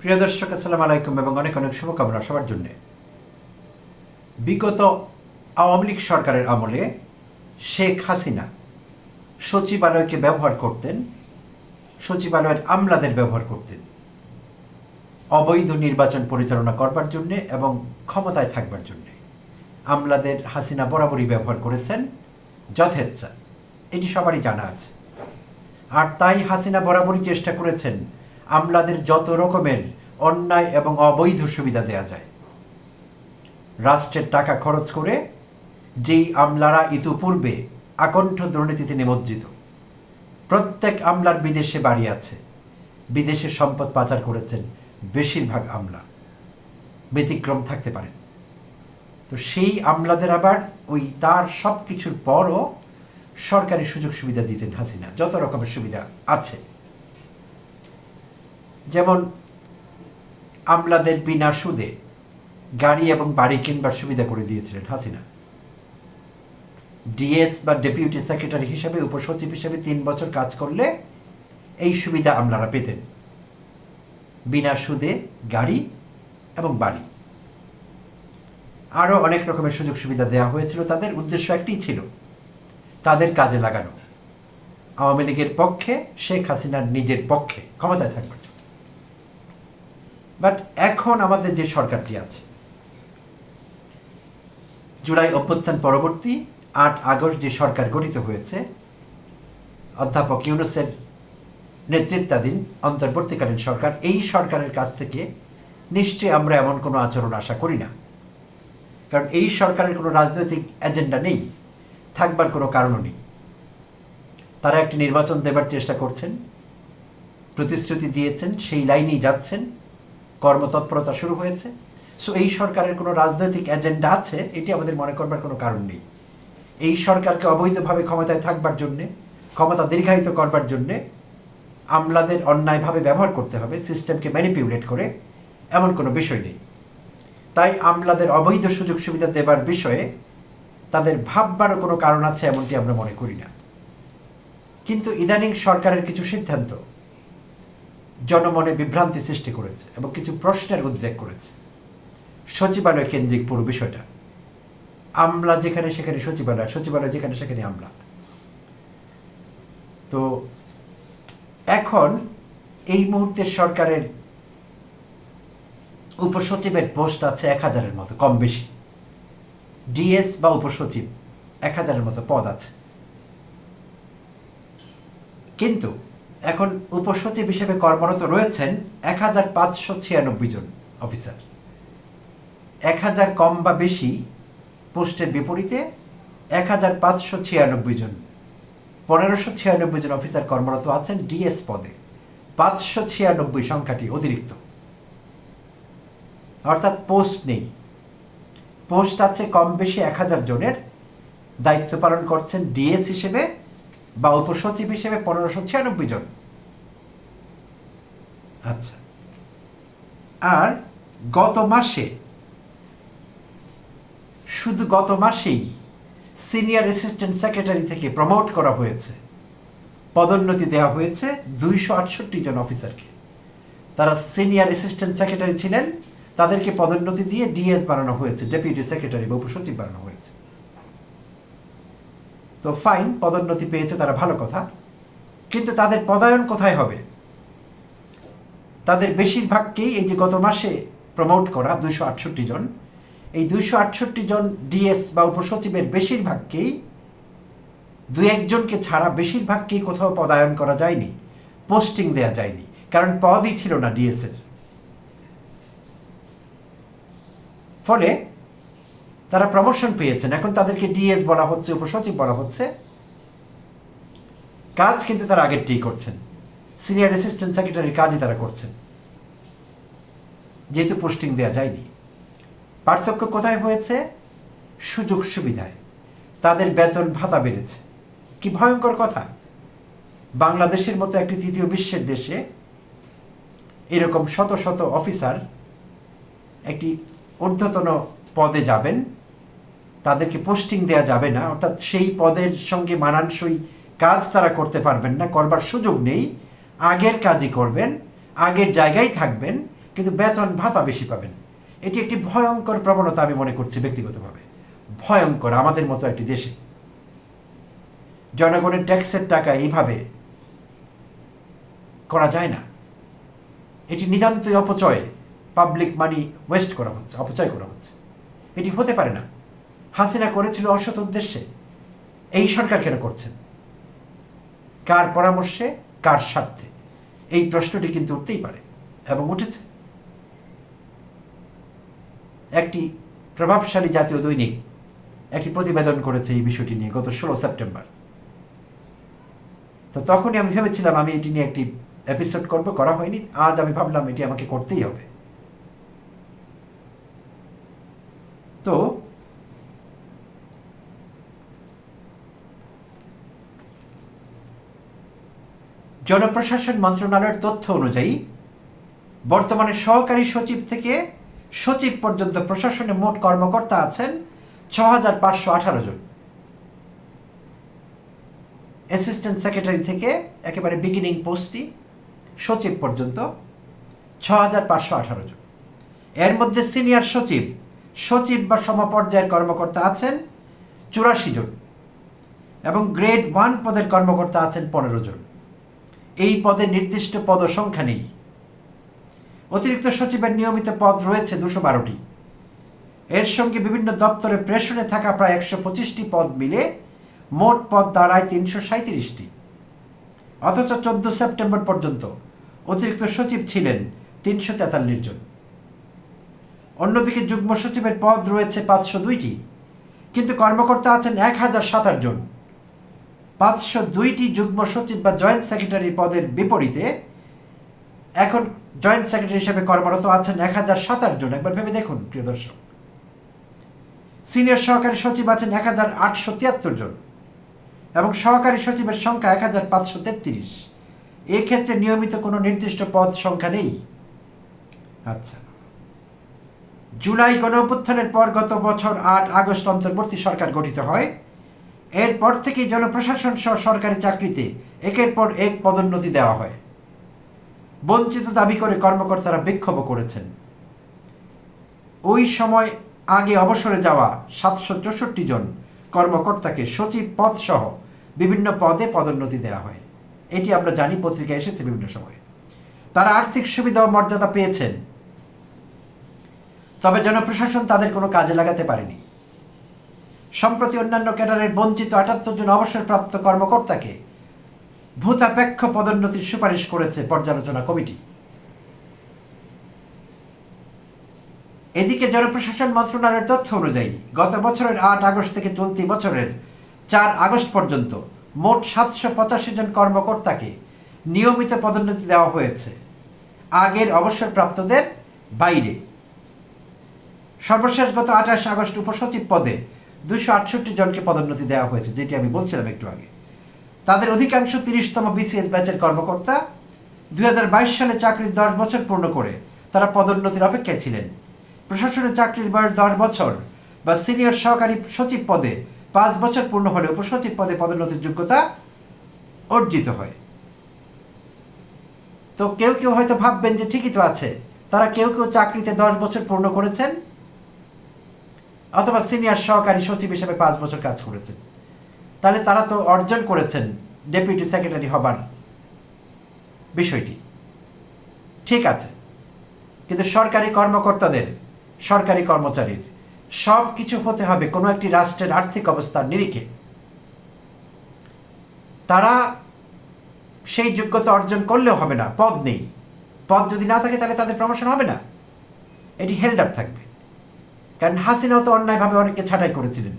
প্রিয় দর্শক, আসসালামু আলাইকুম এবং অনেক অনেক শুভকামনা সবার জন্য। বিগত আওয়ামী লীগ সরকারের আমলে শেখ হাসিনা সচিবালয়কে ব্যবহার করতেন, সচিবালয়ের আমলাদের ব্যবহার করতেন অবৈধ নির্বাচন পরিচালনা করবার জন্যে এবং ক্ষমতায় থাকবার জন্যে। আমলাদের হাসিনা বরাবরই ব্যবহার করেছেন যথেচ্ছা, এটি সবারই জানা আছে। আর তাই হাসিনা বরাবরই চেষ্টা করেছেন আমলাদের যত রকমের অন্যায় এবং অবৈধ সুবিধা দেয়া যায়। রাষ্ট্রের টাকা খরচ করে যেই আমলারা ইতিপূর্বে আকণ্ঠ দুর্নীতিতে নিমজ্জিত, প্রত্যেক আমলার বিদেশে বাড়ি আছে, বিদেশে সম্পদ পাচার করেছেন বেশিরভাগ আমলা, ব্যতিক্রম থাকতে পারেন। তো সেই আমলাদের আবার ওই তার সব কিছুর পরও সরকারি সুযোগ সুবিধা দিতেন হাসিনা, যত রকমের সুবিধা আছে। যেমন আমলাদের বিনা সুদে গাড়ি এবং বাড়ি কিনবার সুবিধা করে দিয়েছিলেন হাসিনা। ডিএস বা ডেপুটি সেক্রেটারি হিসাবে, উপসচিব হিসাবে 3 বছর কাজ করলে এই সুবিধা আমলারা পেতেন, বিনা সুদে গাড়ি এবং বাড়ি। আরও অনেক রকমের সুযোগ সুবিধা দেওয়া হয়েছিল। তাদের উদ্দেশ্য একটিই ছিল, তাদের কাজে লাগানো, আওয়ামী লীগের পক্ষে, শেখ হাসিনার নিজের পক্ষে ক্ষমতায় থাকবার জন্য। বাট এখন আমাদের যে সরকারটি আছে, জুলাই অভ্যুত্থান পরবর্তী 8 আগস্ট যে সরকার গঠিত হয়েছে, অধ্যাপক ইউনূসের নেতৃত্বাধীন অন্তর্বর্তীকালীন সরকার, এই সরকারের কাছ থেকে নিশ্চয়ই আমরা এমন কোনো আচরণ আশা করি না। কারণ এই সরকারের কোনো রাজনৈতিক এজেন্ডা নেই, থাকবার কোনো কারণও নেই। তারা একটি নির্বাচন দেবার চেষ্টা করছেন, প্রতিশ্রুতি দিয়েছেন, সেই লাইনেই যাচ্ছেন, কর্মতৎপরতা শুরু হয়েছে। সো এই সরকারের কোনো রাজনৈতিক এজেন্ডা আছে এটি আমাদের মনে করবার কোনো কারণ নেই। এই সরকারকে অবৈধভাবে ক্ষমতায় থাকবার জন্যে, ক্ষমতা দীর্ঘায়িত করবার জন্যে আমলাদের অন্যায়ভাবে ব্যবহার করতে হবে, সিস্টেমকে ম্যানিপুলেট করে, এমন কোনো বিষয় নেই। তাই আমলাদের অবৈধ সুযোগ সুবিধা দেবার বিষয়ে তাদের ভাববারও কোনো কারণ আছে এমনটি আমরা মনে করি না। কিন্তু ইদানিং সরকারের কিছু সিদ্ধান্ত জনমনে বিভ্রান্তি সৃষ্টি করেছে এবং কিছু প্রশ্নের উদ্রেক করেছে। সচিবালয় কেন্দ্রিক পুরো বিষয়টা, আমলা যেখানে সেখানে সচিবালয়, সচিবালয় যেখানে সেখানে আমলা। তো এখন এই মুহূর্তে সরকারের উপসচিবের পোস্ট আছে 1000-এর মতো, কম বেশি। ডিএস বা উপসচিব 1000-এর মতো পদ আছে। কিন্তু এখন উপসচিব হিসেবে কর্মরত রয়েছেন 1596 জন অফিসার। 1000 কম বা বেশি পোস্টের বিপরীতে 1596 জন, 1596 জন অফিসার কর্মরত আছেন ডিএস পদে। 596 সংখ্যাটি অতিরিক্ত, অর্থাৎ পোস্ট নেই। পোস্ট আছে কম বেশি 1000 জনের, দায়িত্ব পালন করছেন ডিএস হিসেবে বা উপসচিব হিসেবে 1596 জন। আচ্ছা, আর গত মাসে, শুধু গত মাসেই সিনিয়র অ্যাসিস্ট্যান্ট সেক্রেটারি থেকে প্রমোট করা হয়েছে, পদোন্নতি দেওয়া হয়েছে 268 জন অফিসারকে। তারা সিনিয়র অ্যাসিস্ট্যান্ট সেক্রেটারি ছিলেন, তাদেরকে পদোন্নতি দিয়ে ডিএস বানানো হয়েছে, ডেপুটি সেক্রেটারি বা উপসচিব বানানো হয়েছে। তো ফাইন, পদোন্নতি পেয়েছে তারা, ভালো কথা। কিন্তু তাদের পদায়ন কোথায় হবে? তাদের বেশিরভাগকেই এই যে গত মাসে প্রমোট করা 268 জন, এই 268 জন ডিএস বা উপসচিবের বেশিরভাগকেই, 2-1 জনকে ছাড়া বেশিরভাগকেই কোথাও পদায়ন করা যায়নি, পোস্টিং দেয়া যায়নি, কারণ পদই ছিল না ডিএস এর। ফলে তারা প্রমোশন পেয়েছেন, এখন তাদেরকে ডিএস বলা হচ্ছে, উপসচিব বলা হচ্ছে। কাজ কিন্তু তারা আগেরটাই করছেন, সিনিয়র অ্যাসিস্ট্যান্ট সেক্রেটারির কাজই তারা করছেন, যেহেতু পোস্টিং দেওয়া যায়নি। পার্থক্য কোথায় হয়েছে? সুযোগ সুবিধায়। তাদের বেতন ভাতা বেড়েছে। কি ভয়ঙ্কর কথা! বাংলাদেশের মতো একটি তৃতীয় বিশ্বের দেশে এরকম শত শত অফিসার একটি ঊর্ধ্বতন পদে যাবেন, তাদেরকে পোস্টিং দেয়া যাবে না, অর্থাৎ সেই পদের সঙ্গে মানানসই কাজ তারা করতে পারবেন না, করবার সুযোগ নেই। আগের কাজই করবেন, আগের জায়গায় থাকবেন, কিন্তু বেতন ভাতা বেশি পাবেন। এটি একটি ভয়ঙ্কর প্রবণতা আমি মনে করছি ব্যক্তিগতভাবে। ভয়ঙ্কর। আমাদের মতো একটি দেশে জনগণের ট্যাক্সের টাকা এইভাবে করা যায় না। এটি নিতান্তই অপচয়। পাবলিক মানি ওয়েস্ট করা হচ্ছে, অপচয় করা হচ্ছে। এটি হতে পারে না। হাসিনা করেছিল অসৎ উদ্দেশ্যে, এই সরকার কেন করছেন? কার পরামর্শে, কার স্বার্থে? এই প্রশ্নটি কিন্তু উঠতেই পারে এবং উঠেছে। একটি প্রভাবশালী জাতীয় দৈনিক একটি প্রতিবেদন করেছে এই বিষয়টি নিয়ে গত 16 সেপ্টেম্বর। তো তখনই আমি ভেবেছিলাম আমি এটি নিয়ে একটি এপিসোড করব, করা হয়নি। আজ আমি ভাবলাম এটি আমাকে করতেই হবে। তো জনপ্রশাসন মন্ত্রণালয়ের তথ্য অনুযায়ী বর্তমানে সহকারী সচিব থেকে সচিব পর্যন্ত প্রশাসনে মোট কর্মকর্তা আছেন 6518 জন। অ্যাসিস্ট্যান্ট সেক্রেটারি থেকে একেবারে বিগিনিং পোস্টটি সচিব পর্যন্ত 6518 জন। এর মধ্যে সিনিয়র সচিব, সচিব বা সমপর্যায়ের কর্মকর্তা আছেন 84 জন এবং গ্রেড 1 পদের কর্মকর্তা আছেন 15 জন। এই পদে নির্দিষ্ট পদ সংখ্যা নেই। অতিরিক্ত সচিবের নিয়মিত পদ রয়েছে 212টি। এর সঙ্গে বিভিন্ন দপ্তরে প্রেষণে থাকা প্রায় 125টি পদ মিলে মোট পদ দাঁড়ায় 337টি। অথচ 14 সেপ্টেম্বর পর্যন্ত অতিরিক্ত সচিব ছিলেন 343 জন। অন্যদিকে যুগ্ম সচিবের পদ রয়েছে 502টি, কিন্তু কর্মকর্তা আছেন 1027 জন। 502টি যুগ্ম সচিব বা জয়েন্ট সেক্রেটারি পদের বিপরীতে এখন জয়েন্ট সেক্রেটারি হিসেবে কর্মরত আছেন 1027 জন। একবার ভেবে দেখুন প্রিয় দর্শক। সিনিয়র সহকারী সচিব আছেন 1873 জন এবং সহকারী সচিবের সংখ্যা 1533। এক্ষেত্রে নিয়মিত কোনো নির্দিষ্ট পদ সংখ্যা নেই। আচ্ছা, জুলাই গণঅভ্যুত্থানের পর গত বছর 8 আগস্ট অন্তর্বর্তী সরকার গঠিত হয়। এরপর থেকেই জনপ্রশাসন সহ সরকারি চাকরিতে একের পর এক পদোন্নতি দেওয়া হয়। বঞ্চিত দাবি করে কর্মকর্তারা বিক্ষোভ করেছেন। ওই সময় আগে অবসরে যাওয়া 764 জন কর্মকর্তাকে সচিব পদ সহ বিভিন্ন পদে পদোন্নতি দেওয়া হয়। এটি আমরা জানি, পত্রিকায় এসেছে বিভিন্ন সময়। তারা আর্থিক সুবিধা ও মর্যাদা পেয়েছেন, তবে জনপ্রশাসন তাদের কোনো কাজে লাগাতে পারেনি। সম্প্রতি অন্যান্য ক্যাডারের বঞ্চিত 78 জন অবসরপ্রাপ্ত কর্মকর্তাকে ভূতাপেক্ষ পদোন্নতির সুপারিশ করেছে পর্যালোচনা কমিটি। এদিকে জনপ্রশাসন মন্ত্রণালয়ের তথ্য অনুযায়ী গত বছরের 8 আগস্ট থেকে চলতি বছরের 4 আগস্ট পর্যন্ত মোট 785 জন কর্মকর্তাকে নিয়মিত পদোন্নতি দেওয়া হয়েছে, আগের অবসরপ্রাপ্তদের বাইরে। সর্বশেষ গত 28 আগস্ট উপসচিব পদে 268 জনকে পদোন্নতি দেওয়া হয়েছে, যেটি আমি বলছিলাম একটু আগে। তাদের অধিকাংশ 30তম বিসিএস ব্যাচের কর্মকর্তা। 2022 সালে চাকরির 10 বছর পূর্ণ করে তারা পদোন্নতির অপেক্ষায় ছিলেন। প্রশাসনের চাকরির বয়স 10 বছর বা সিনিয়র সহকারী সচিব পদে 5 বছর পূর্ণ হলে উপসচিব পদে পদোন্নতির যোগ্যতা অর্জিত হয়। তো কেউ কেউ হয়তো ভাববেন যে ঠিকই তো আছে, তারা কেউ কেউ চাকরিতে 10 বছর পূর্ণ করেছেন অথবা সিনিয়র সহকারী সচিব হিসেবে 5 বছর কাজ করেছেন, তাহলে তারা তো অর্জন করেছেন ডেপুটি সেক্রেটারি হবার বিষয়টি। ঠিক আছে, কিন্তু সরকারি কর্মকর্তাদের, সরকারি কর্মচারীর সব কিছু হতে হবে কোনো একটি রাষ্ট্রের আর্থিক অবস্থার নিরিখে। তারা সেই যোগ্যতা অর্জন করলেও হবে না, পদ নেই। পদ যদি না থাকে তাহলে তাদের প্রমোশন হবে না, এটি হেল্ড আপ থাকবে। কারণ হাসিনাও তো অন্যায়ভাবে অনেককে ছাঁটাই করেছিলেন,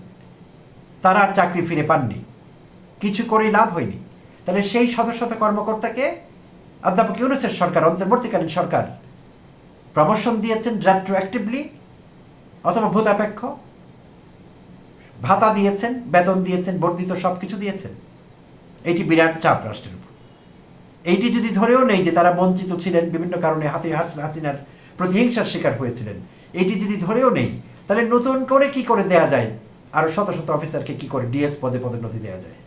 তারা আর চাকরি ফিরে পাননি, কিছু করেই লাভ হয়নি। তাহলে সেই শত শত কর্মকর্তাকে অধ্যাপক ইউনূসের সরকার, অন্তর্বর্তীকালীন সরকার প্রমোশন দিয়েছেন রেট্রোঅ্যাক্টিভলি অথবা ভূতাপেক্ষ, ভাতা দিয়েছেন, বেতন দিয়েছেন, বর্ধিত সব কিছু দিয়েছেন। এইটি বিরাট চাপ রাষ্ট্রের উপর। এইটি যদি ধরেও নেই যে তারা বঞ্চিত ছিলেন, বিভিন্ন কারণে হাসিনার প্রতিহিংসার শিকার হয়েছিলেন, এইটি যদি ধরেও নেই, তাহলে নতুন করে কি করে দেয়া যায় আরো শত শত অফিসারকে কি করে ডিএস পদে পদোন্নতি দেওয়া যায়?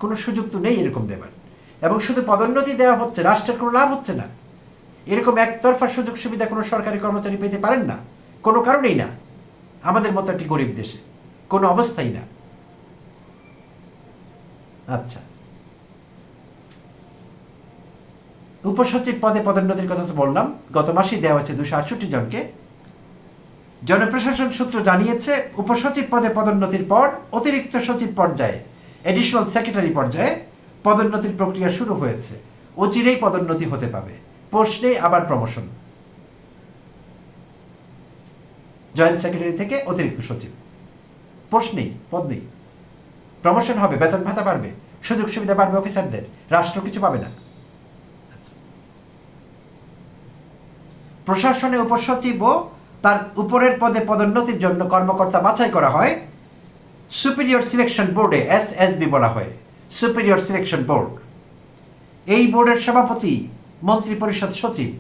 কোনো সুযোগ তো নেই এরকম দেবার। এবং শুধু পদোন্নতি দেওয়া হচ্ছে, রাষ্ট্রের কোনো লাভ হচ্ছে না। এরকম একতরফা সুযোগ সুবিধা কোনো সরকারি কর্মচারী পেতে পারেন না, কোনো কারণেই না, আমাদের মতো একটি গরিব দেশে কোনো অবস্থাই না। আচ্ছা, উপসচিব পদে পদোন্নতির কথা তো বললাম, গত মাসেই দেওয়া হয়েছে 268 জনকে। জনপ্রশাসন সূত্র জানিয়েছে উপসচিব পদে পদোন্নতির পর অতিরিক্ত সচিব পর্যায়ে, এডিশনাল সেক্রেটারি পর্যায়ে পদোন্নতির প্রক্রিয়া শুরু হয়েছে। অচিরেই পদোন্নতি হতে পাবে, পোস্ট নেই, আবার প্রমোশন। জয়েন্ট সেক্রেটারি থেকে অতিরিক্ত সচিব, পোস্ট নেই, পদ নেই, প্রমোশন হবে, বেতন ভাতা বাড়বে, সুযোগ সুবিধা বাড়বে অফিসারদের, রাষ্ট্র কিছু পাবে না। প্রশাসনে উপসচিব ও তার উপরের পদে পদোন্নতির জন্য কর্মকর্তা বাছাই করা হয় সুপিরিয়র সিলেকশন বোর্ডে, এসএসবি বলা হয়, সুপিরিয়র সিলেকশন বোর্ড। এই বোর্ডের সভাপতি মন্ত্রী পরিষদ সচিব।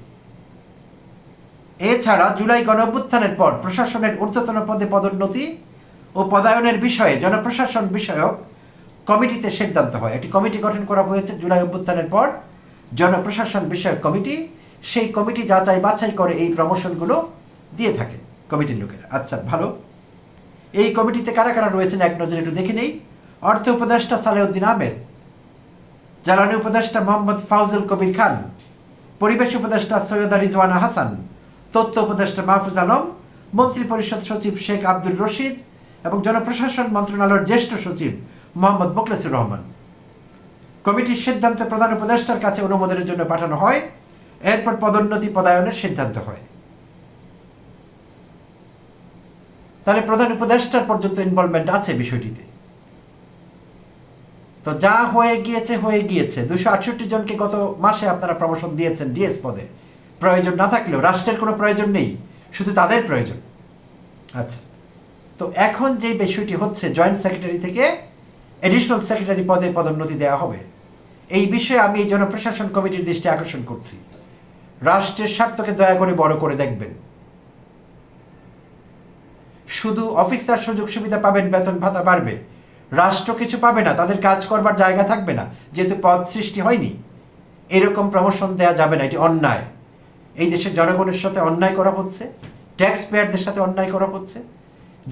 এছাড়া জুলাই গণঅভ্যুত্থানের পর প্রশাসনের ঊর্ধ্বতন পদে পদোন্নতি ও পদায়নের বিষয়ে জনপ্রশাসন বিষয়ক কমিটিতে সিদ্ধান্ত হয়। একটি কমিটি গঠন করা হয়েছে জুলাই অভ্যুত্থানের পর, জনপ্রশাসন বিষয়ক কমিটি। সেই কমিটি যাচাই বাছাই করে এই প্রমোশনগুলো দিয়ে থাকেন কমিটির লোকেরা। আচ্ছা, ভালো। এই কমিটিতে কারা কারা রয়েছেন এক নজরে একটু দেখে নেই। অর্থ উপদেষ্টা সালেউদ্দিন আহমেদ, জ্বালানি উপদেষ্টা মোহাম্মদ ফাউজুল কবির খান, পরিবেশ উপদেষ্টা সৈয়দা রিজওয়ানা হাসান, তথ্য উপদেষ্টা মাহফুজ আলম, মন্ত্রী পরিষদ সচিব শেখ আব্দুর রশিদ এবং জনপ্রশাসন মন্ত্রণালয়ের জ্যেষ্ঠ সচিব মোহাম্মদ মোখলেসুর রহমান। কমিটির সিদ্ধান্ত প্রধান উপদেষ্টার কাছে অনুমোদনের জন্য পাঠানো হয়। এরপর পদোন্নতি পদায়নের সিদ্ধান্ত হয়। তাহলে প্রধান উপদেষ্টার পর্যন্ত ইনভলভমেন্ট আছে বিষয়টিতে। তো যা হয়ে গিয়েছে হয়ে গিয়েছে। 268 জনকে গত মাসে আপনারা প্রমোশন দিয়েছেন ডিএস পদে। প্রয়োজন না থাকলেও, রাষ্ট্রের কোনো প্রয়োজন নেই, শুধু তাদের প্রয়োজন। আচ্ছা, তো এখন যে বিষয়টি হচ্ছে, জয়েন্ট সেক্রেটারি থেকে এডিশনাল সেক্রেটারি পদে পদোন্নতি দেওয়া হবে। এই বিষয়ে আমি এই জনপ্রশাসন কমিটির দৃষ্টি আকর্ষণ করছি। রাষ্ট্রের স্বার্থকে দয়া করে বড় করে দেখবেন। শুধু অফিসার সুযোগ সুবিধা পাবেন, বেতন ভাতা বাড়বে, রাষ্ট্র কিছু পাবে না, তাদের কাজ করবার জায়গা থাকবে না, যেহেতু পদ সৃষ্টি হয়নি। এরকম প্রমোশন দেওয়া যাবে না, এটি অন্যায়। এই দেশের জনগণের সাথে অন্যায় করা হচ্ছে, ট্যাক্স পেয়ারদের সাথে অন্যায় করা হচ্ছে।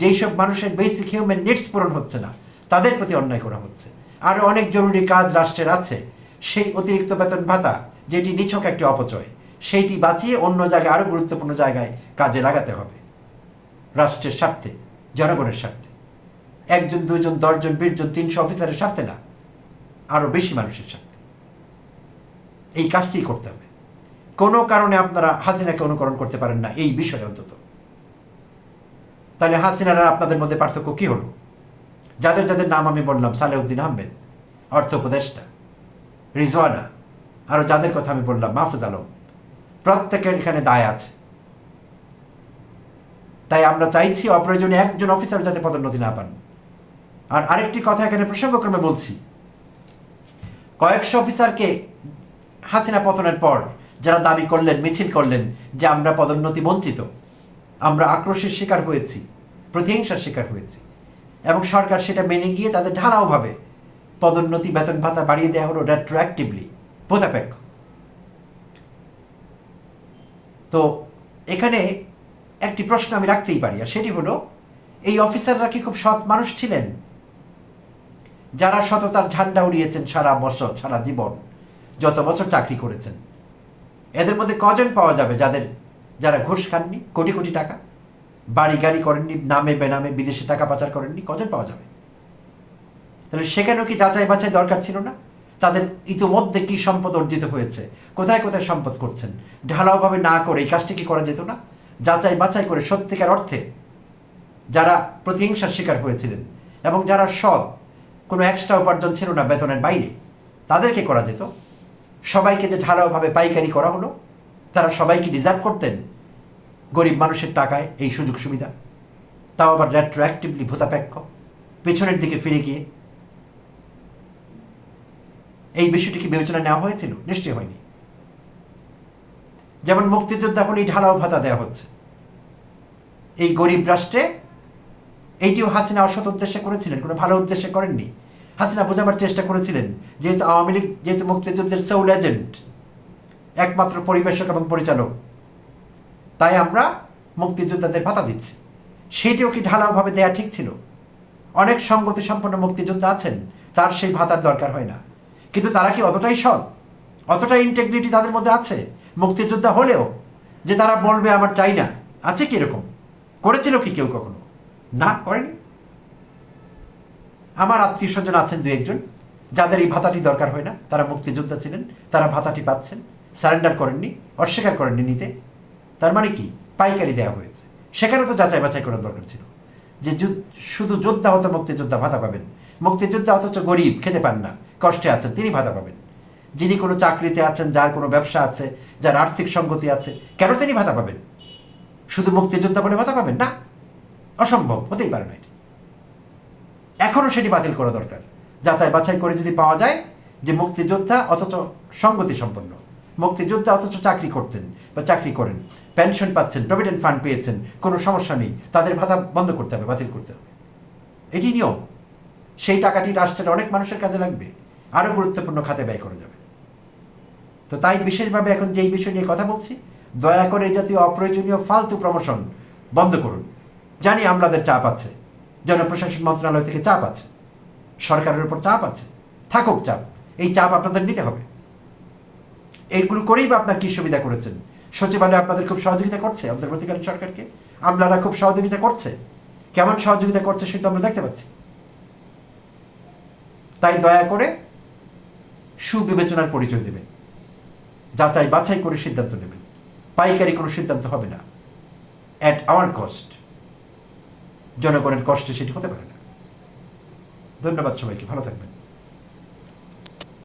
যেই সব মানুষের বেসিক হিউম্যান নিডস পূরণ হচ্ছে না, তাদের প্রতি অন্যায় করা হচ্ছে। আরও অনেক জরুরি কাজ রাষ্ট্রের আছে, সেই অতিরিক্ত বেতন ভাতা, যেটি নিছক একটি অপচয়, সেইটি বাঁচিয়ে অন্য জায়গায়, আরও গুরুত্বপূর্ণ জায়গায় কাজে লাগাতে হবে, রাষ্ট্রের স্বার্থে, জনগণের স্বার্থে। 1 জন 2 জন 10 জন 20 জন 300 অফিসারের স্বার্থে না, আরও বেশি মানুষের স্বার্থে। এই কাজটি করতে হবে। কোনো কারণে আপনারা হাসিনাকে অনুকরণ করতে পারেন না এই বিষয়ে অন্তত। তাহলে হাসিনার আর আপনাদের মধ্যে পার্থক্য কী হলো? যাদের যাদের নাম আমি বললাম, সালেউদ্দিন আহমেদ অর্থ উপদেষ্টা, রিজওয়ানা, আরও যাদের কথা আমি বললাম, মাহফুজ আলম, প্রত্যেকের এখানে দায় আছে। তাই আমরা চাইছি অপ্রয়োজনীয় একজন অফিসার যাতে পদোন্নতি না পান। আর আরেকটি কথা এখানে প্রসঙ্গক্রমে বলছি, কয়েকশো অফিসারকে হাসিনা পতনের পর যারা দাবি করলেন, মিছিল করলেন যে আমরা পদোন্নতি বঞ্চিত, আমরা আক্রোশের শিকার হয়েছি, প্রতিহিংসার শিকার হয়েছি, এবং সরকার সেটা মেনে গিয়ে তাদের ঢালাওভাবে পদোন্নতি, বেতন ভাতা বাড়িয়ে দেওয়া হলো রেট্রোঅ্যাক্টিভলি, পোতাপেক্ষ। তো এখানে একটি প্রশ্ন আমি রাখতেই পারি, আর সেটি হলো, এই অফিসাররা কি খুব সৎ মানুষ ছিলেন, যারা সততার ঝান্ডা উড়িয়েছেন সারা বছর, সারা জীবন, যত বছর চাকরি করেছেন? এদের মধ্যে কজন পাওয়া যাবে যারা ঘুষ খাননি, কোটি কোটি টাকা, বাড়ি গাড়ি করেননি, নামে বেনামে বিদেশে টাকা পাচার করেননি? কজন পাওয়া যাবে? তাহলে সেখানেও কি যাচাই বাছাই দরকার ছিল না? তাদের ইতিমধ্যে কি সম্পদ অর্জিত হয়েছে, কোথায় কোথায় সম্পদ করছেন, ঢালাওভাবে না করে এই কাজটি কি করা যেত না? যাচাই বাছাই করে সত্যিকার অর্থে যারা প্রতিহিংসার শিকার হয়েছিলেন এবং যারা সৎ, কোনো এক্সট্রা উপার্জন ছিল না বেতনের বাইরে, তাদেরকে করা যেত। সবাইকে যে ঢালাওভাবে পাইকারি করা হলো, তারা সবাইকে ডিজার্ভ করতেন গরিব মানুষের টাকায় এই সুযোগ সুবিধা, তাও আবার রেট্রোঅ্যাক্টিভলি, ভূতাপেক্ষ, পেছনের দিকে ফিরে গিয়ে। এই বিষয়টি কি বিবেচনা নেওয়া হয়েছিল? নিশ্চয়ই হয়নি। যেমন মুক্তিযোদ্ধা হলে ঢালাও ভাতা দেওয়া হচ্ছে এই গরিব রাষ্ট্রে। এইটিও হাসিনা অসৎ উদ্দেশ্যে করেছিলেন, কোনো ভালো উদ্দেশ্যে করেননি। হাসিনা বোঝাবার চেষ্টা করেছিলেন যেহেতু আওয়ামী লীগ, যেহেতু মুক্তিযুদ্ধের সোল এজেন্ট, একমাত্র পরিবেশক এবং পরিচালক, তাই আমরা মুক্তিযোদ্ধাদের ভাতা দিচ্ছি। সেটিও কি ঢালাওভাবে দেয়া ঠিক ছিল? অনেক সঙ্গতি সম্পন্ন মুক্তিযোদ্ধা আছেন, তার সেই ভাতার দরকার হয় না, কিন্তু তারা কি অতটাই সৎ, অতটাই ইন্টেগ্রিটি তাদের মধ্যে আছে মুক্তিযোদ্ধা হলেও যে তারা বলবে আমার চাই না? আছে কি এরকম? করেছিল কি কেউ কখনো? না, করেনি। আমার আত্মীয় স্বজন আছেন দু একজন যাদের এই ভাতাটি দরকার হয় না, তারা মুক্তিযোদ্ধা ছিলেন, তারা ভাতাটি পাচ্ছেন, সারেন্ডার করেননি, অস্বীকার করেননি নিতে। তার মানে কি? পাইকারি দেওয়া হয়েছে। সেখানে তো যাচাই বাছাই করার দরকার ছিল যে শুধু যোদ্ধা হতো মুক্তিযোদ্ধা ভাতা পাবেন, মুক্তিযোদ্ধা অথচ গরিব, খেতে পান না, কষ্টে আছেন, তিনি ভাতা পাবেন। যিনি কোনো চাকরিতে আছেন, যার কোনো ব্যবসা আছে, যার আর্থিক সঙ্গতি আছে, কেন তিনি ভাতা পাবেন? শুধু মুক্তিযোদ্ধা বলে ভাতা পাবেন না? অসম্ভব, হতেই পারে না। এটি এখনও সেটি বাতিল করা দরকার। যাচাই বাছাই করে যদি পাওয়া যায় যে মুক্তিযোদ্ধা অথচ সঙ্গতি সম্পন্ন, মুক্তিযোদ্ধা অথচ চাকরি করতেন বা চাকরি করেন, পেনশন পাচ্ছেন, প্রভিডেন্ট ফান্ড পেয়েছেন, কোনো সমস্যা নেই, তাদের ভাতা বন্ধ করতে হবে, বাতিল করতে হবে। এটি নিয়ম। সেই টাকাটি রাষ্ট্রের অনেক মানুষের কাজে লাগবে, আরও গুরুত্বপূর্ণ খাতে ব্যয় করা যাবে। তো তাই বিশেষভাবে এখন যেই বিষয় নিয়ে কথা বলছি, দয়া করে এই জাতীয় অপ্রয়োজনীয় ফালতু প্রমোশন বন্ধ করুন। জানি আমলাদের চাপ আছে, জনপ্রশাসন মন্ত্রণালয় থেকে চাপ আছে, সরকারের উপর চাপ আছে, থাকুক চাপ, এই চাপ আপনাদের নিতে হবে। এইগুলো করেই বা আপনার কী সুবিধা করেছেন? সচিবালয় আপনাদের খুব সহযোগিতা করছে, অন্তর্বর্তীকালীন সরকারকে আমলারা খুব সহযোগিতা করছে। কেমন সহযোগিতা করছে সেটা আমরা দেখতে পাচ্ছি। তাই দয়া করে সুবিবেচনার পরিচয় দেবেন, যাচাই বাছাই করে সিদ্ধান্ত নেবেন। পাইকারি কোনো সিদ্ধান্ত হবে না, অ্যাট আওয়ার কস্ট। জনগণের কষ্টে সেটি হতে পারে না। ধন্যবাদ সবাইকে, ভালো থাকবেন।